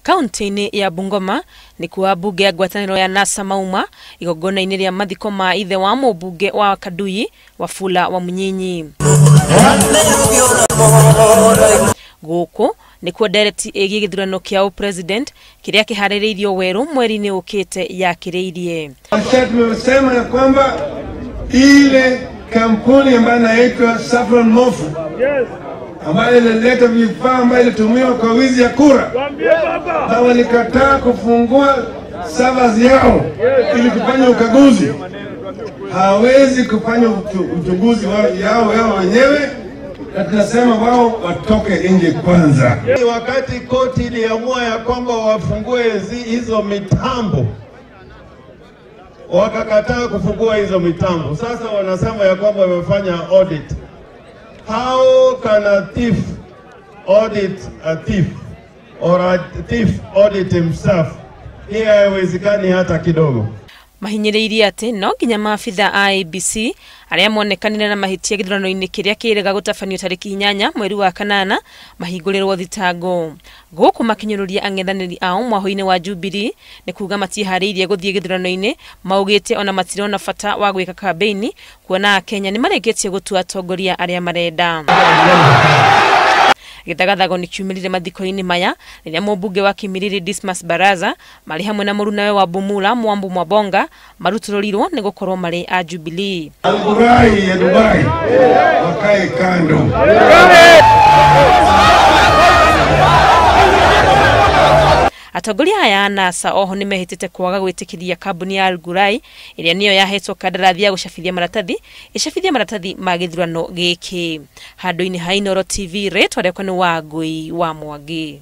Kaunti-ini ya Bungoma ni kuwa bunge ya Ngwataniro ya NASA mauma igongona-ini ria mathiko ma ithe wa mubunge wa Kadui Wafula wa Munyinyi. Guku ni kuwa direct egi githurano kia president kiria kihaririirio weru mweri-ini ukite yakiriirie. Tumesema ya kwamba ile kampuni ambayo inaitwa Saffron Mofu ambayo ilileta vifaa ambayo ilitumiwa kwa wizi ya kura na walikataa kufungua servers yao ili kufanya ukaguzi, hawezi kufanya uchunguzi yao wenyewe, na tunasema wao watoke nje kwanza. Wakati koti iliamua ya kwamba wafungue hizo mitambo, wakakataa kufungua hizo mitambo. Sasa wanasema ya kwamba wamefanya audit. How can a thief audit a thief, or a thief audit himself? Hii haiwezekani hata kidogo. Mahinyiriria ati Nonginya maabithaa IEBC aria monekanire na mahitia githurano-ini kiria kirega gutafanio tariki 8 mweri wa kanana mahingurirwo thitango. Guku makinyiriria ang'ethaniri ao mwaho-ini wa Jubilee ni kuga matihariirie guthie githurano-ini, maugite ona matirona bata wa gwika kambeini kuona Kenya ni maregetie gutua atongoria aria marenda. Githagathago ni kiumirire mathiko-ini maya riria mubunge wa Kimiriri Dismas Baraza mari hamwe na murunawe wa Bumula Mwambu Mwabonga marutururirwo ni gukorwo mari a Jubilee. Ghurair ya Dubai wakae kando. Atongoria aya NASA oho nimehitite kwaga gwitikiria kambuni ya Ghurair iria niyo yahetwo kandarathi ya gucabithia maratathi ma githurano giki. Handu-ini ha Inoro TV retwa rekwa ni wa Ngui wa Mwangi.